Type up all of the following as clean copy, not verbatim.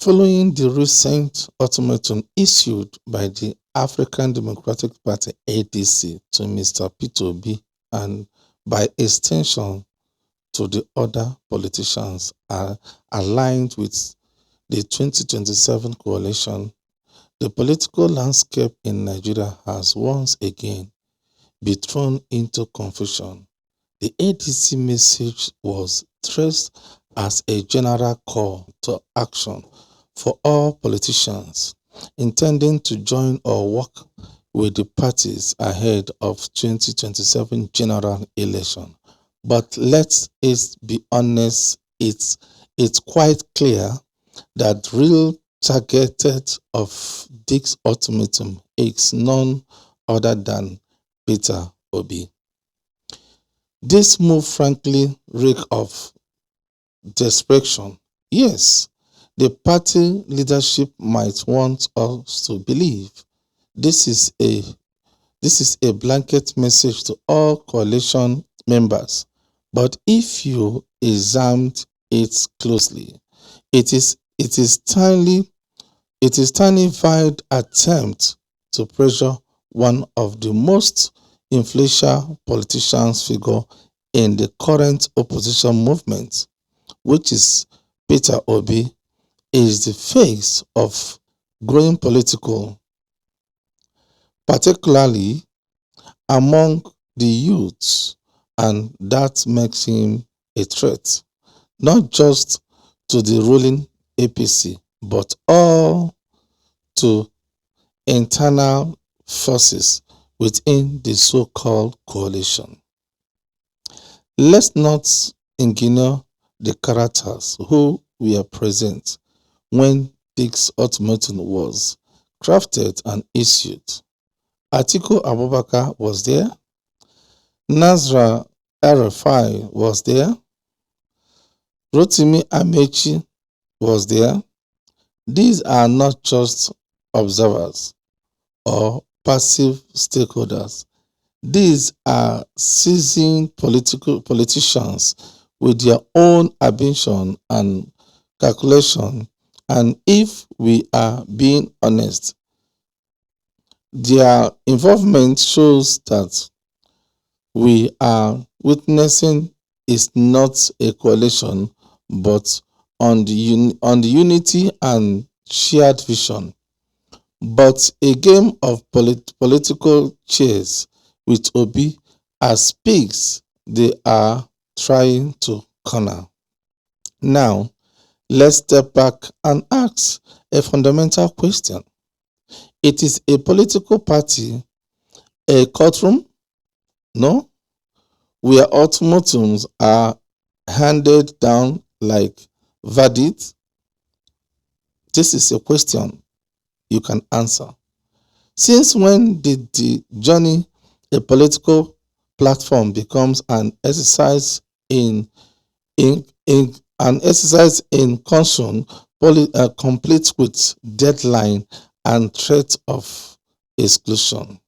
Following the recent ultimatum issued by the African Democratic Party ADC to Mr. Peter Obi and by extension to the other politicians are aligned with the 2027 coalition, the political landscape in Nigeria has once again been thrown into confusion. The ADC message was dressed as a general call to action for all politicians intending to join or work with the parties ahead of 2027 general election. But let's be honest, it's quite clear that real targeted of this ultimatum is none other than Peter Obi. This move frankly reeks of desperation. Yes, the party leadership might want us to believe this is a blanket message to all coalition members, but if you examine it closely, it is tiny veiled attempt to pressure one of the most influential politicians figure in the current opposition movement, which is Peter Obi, is the face of growing political, particularly among the youths, and that makes him a threat, not just to the ruling APC, but all to internal forces within the so-called coalition. Let's not ignore the characters who were present when this ultimatum was crafted and issued. Atiku Abubakar was there, Nasra El-Rufai was there, Rotimi Amechi was there. These are not just observers or passive stakeholders. These are seasoned politicians with their own ambition and calculation, and if we are being honest, their involvement shows that we are witnessing is not a coalition, but on the unity and shared vision, but a game of political chess with Obi as pigs they are trying to corner. Now, let's step back and ask a fundamental question. It is a political party, a courtroom? No, where ultimatums are handed down like verdict? This is a question you can answer. Since when did the journey a political platform becomes an exercise in caution, complete with deadline and threat of exclusion?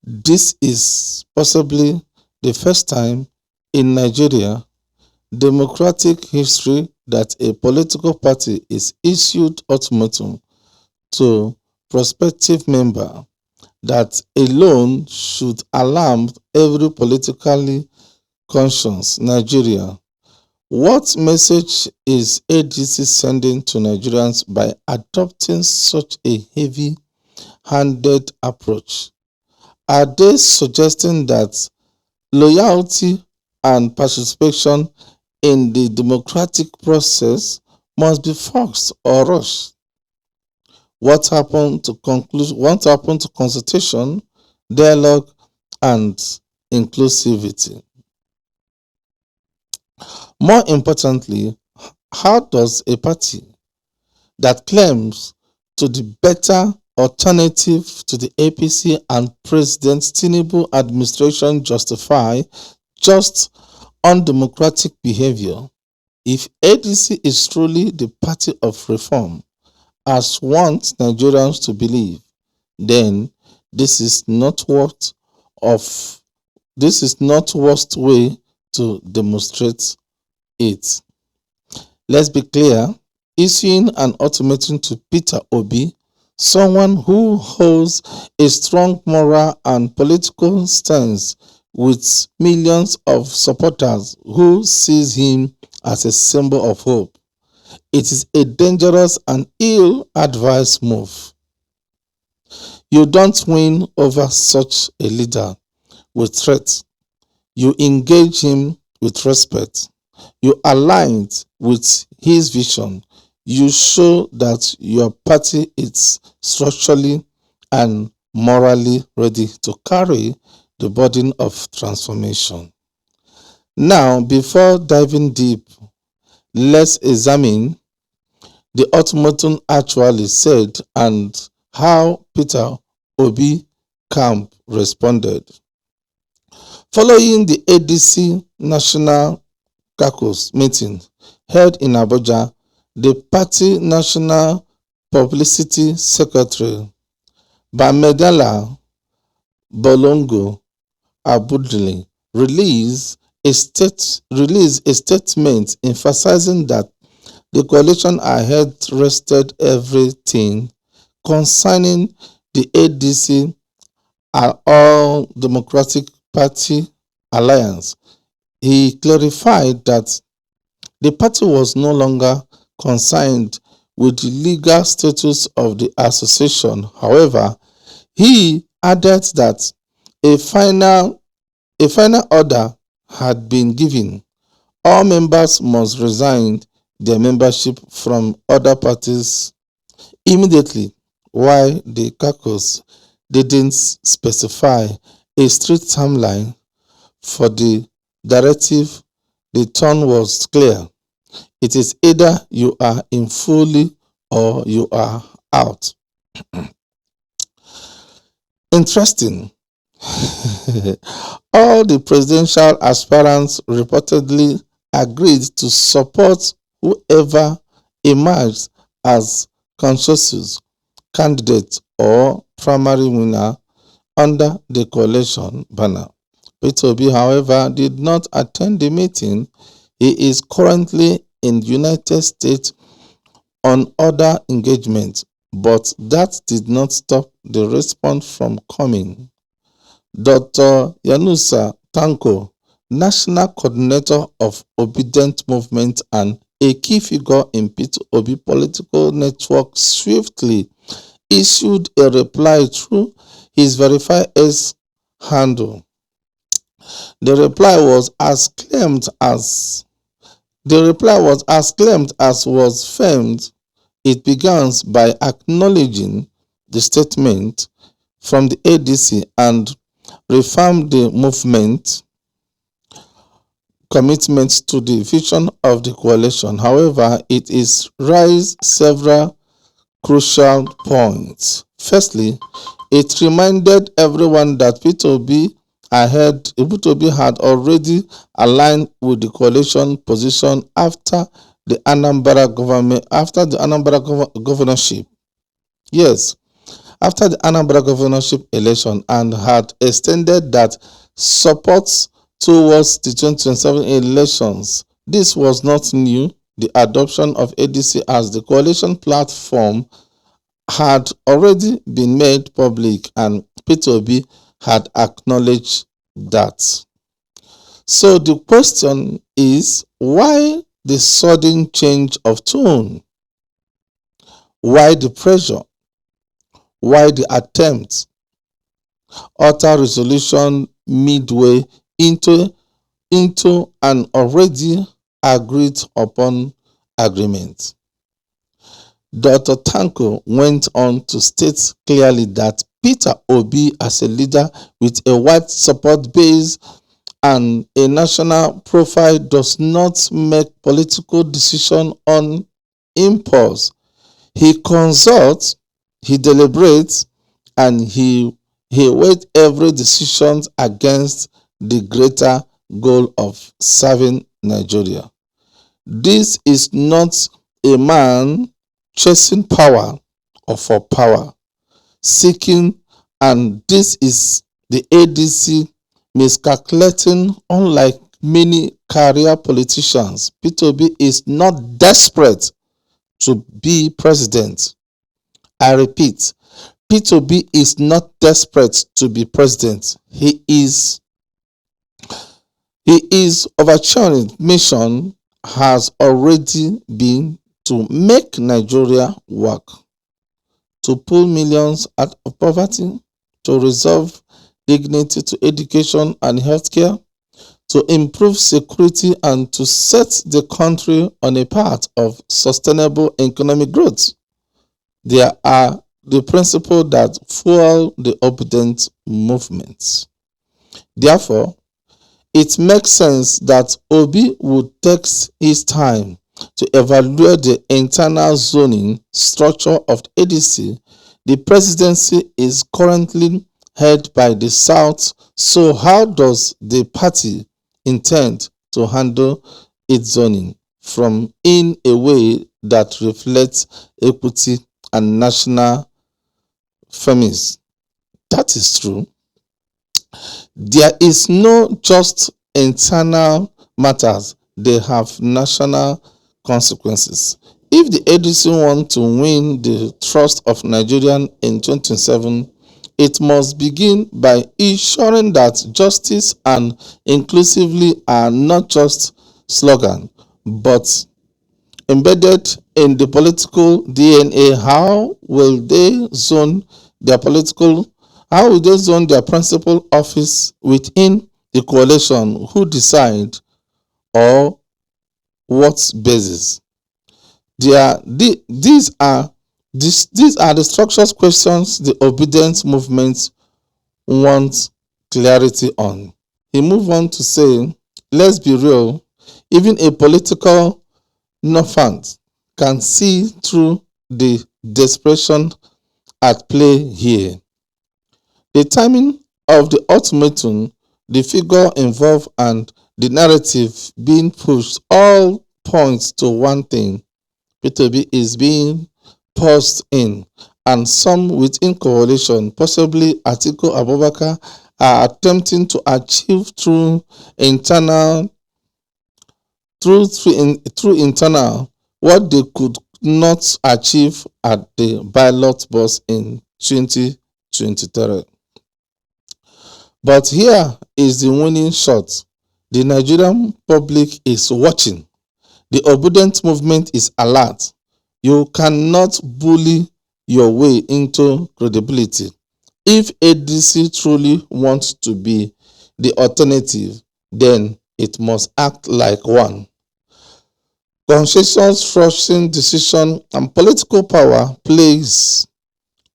This is possibly the first time in Nigeria democratic history that a political party is issued ultimatum to prospective member that alone should alarm every politically conscious Nigeria. What message is ADC sending to Nigerians by adopting such a heavy-handed approach? Are they suggesting that loyalty and participation in the democratic process must be forced or rushed? What happened to consultation, dialogue, and inclusivity? More importantly, how does a party that claims to the better alternative to the APC and President Tinubu administration justify just undemocratic behavior? If ADC is truly the party of reform, as wants Nigerians to believe, then this is not worst way to demonstrate it. Let's be clear, issuing an ultimatum to Peter Obi, someone who holds a strong moral and political stance with millions of supporters who sees him as a symbol of hope. It is a dangerous and ill-advised move. You don't win over such a leader with threats. You engage him with respect. You align with his vision. You show that your party is structurally and morally ready to carry the burden of transformation. Now, before diving deep, let's examine the ultimatum actually said and how Peter Obi camp responded. Following the ADC National Caucus meeting held in Abuja, the party National Publicity Secretary Bamidele Bolongo Abudili released a statement emphasizing that the coalition ahead rested everything concerning the ADC and All Democratic Party alliance. He clarified that the party was no longer concerned with the legal status of the association. However, he added that a final order had been given. All members must resign their membership from other parties immediately. While the caucus didn't specify a strict timeline for the directive, the tone was clear. It is either you are in fully or you are out. Interesting. All the presidential aspirants reportedly agreed to support whoever emerged as consensus candidate or primary winner under the coalition banner. Peter Obi, however, did not attend the meeting. He is currently in the United States on other engagements, but that did not stop the response from coming. Dr. Yanusa Tanko, National Coordinator of Obedient Movement and a key figure in Peter Obi political network, swiftly issued a reply through his verified X handle. The reply was as claimed as was filmed. It begins by acknowledging the statement from the ADC and reaffirmed the movement commitment to the vision of the coalition. However, it is raised several crucial points. Firstly, it reminded everyone that Peter Obi had already aligned with the coalition position after the Anambra governorship. Yes, after the Anambra governorship election, and had extended that support towards the 2027 elections. This was not new. The adoption of ADC as the coalition platform had already been made public, and Peter Obi had acknowledged that. So the question is, why the sudden change of tone? Why the pressure? Why the attempt utter resolution midway into an already agreed upon agreement? Dr. Tanko went on to state clearly that Peter Obi, as a leader with a wide support base and a national profile, does not make political decisions on impulse. He consults, he deliberates, and he weighs every decision against the greater goal of serving Nigeria. This is not a man chasing power or for power seeking, and this is the ADC miscalculating. Unlike many career politicians, Peter Obi is not desperate to be president. I repeat, P2B is not desperate to be president. His overturning mission has already been to make Nigeria work, to pull millions out of poverty, to resolve dignity to education and healthcare, to improve security, and to set the country on a path of sustainable economic growth. They are the principles that fuel the obedient movements. Therefore, it makes sense that Obi would take his time to evaluate the internal zoning structure of the ADC. The presidency is currently held by the South, so how does the party intend to handle its zoning from in a way that reflects equity and national fairness? That is true. There is no just internal matters, they have national consequences. If the ADC want to win the trust of Nigerians in 2027, it must begin by ensuring that justice and inclusively are not just slogans, but embedded in the political DNA. How will they zone their principal office within the coalition? Who decide or what basis? These are the structural questions the obedience movement wants clarity on. He moved on to say, let's be real, even a political novice can see through the desperation at play here. The timing of the ultimatum, the figure involved, and the narrative being pushed all points to one thing: P2B is being paused in, and some within coalition, possibly Atiku Abubakar, are attempting to achieve through internal what they could not achieve at the ballot box in 2023. But here is the winning shot. The Nigerian public is watching. The obedient movement is alert. You cannot bully your way into credibility. If ADC truly wants to be the alternative, then it must act like one. Conscientious, rushing decision and political power plays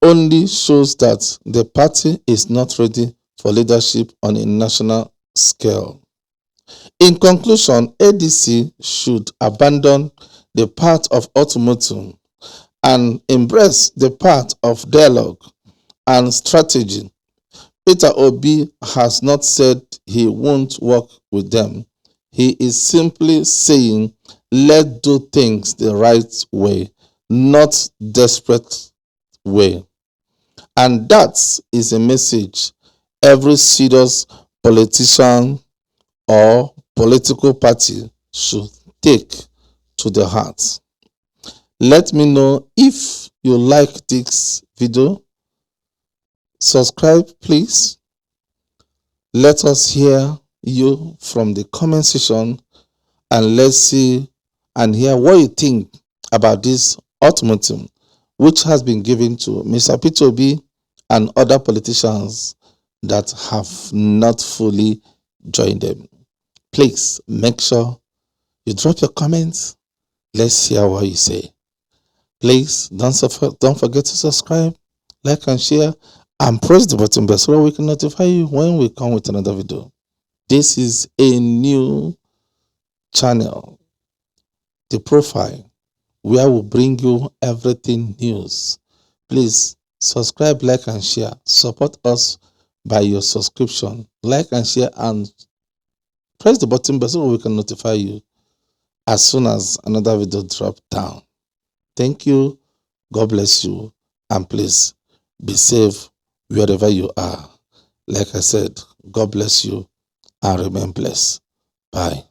only shows that the party is not ready for leadership on a national scale. In conclusion, ADC should abandon the path of ultimatum and embrace the path of dialogue and strategy. Peter Obi has not said he won't work with them. He is simply saying, let's do things the right way, not desperate way. And that is a message every serious politician or political party should take to the heart. Let me know if you like this video. Subscribe, please. Let us hear you from the comment section, and let's see and hear what you think about this ultimatum which has been given to Mr. P2B and other politicians that have not fully joined them. Please make sure you drop your comments. Let's hear what you say. Please don't forget to subscribe, like and share, and press the button bell so we can notify you when we come with another video. This is a new channel, The Profile, where we bring you everything news. Please subscribe, like and share. Support us by your subscription. Like and share and press the button bell so we can notify you as soon as another video drop down. Thank you. God bless you. And please be safe wherever you are. Like I said, God bless you and remain blessed. Bye.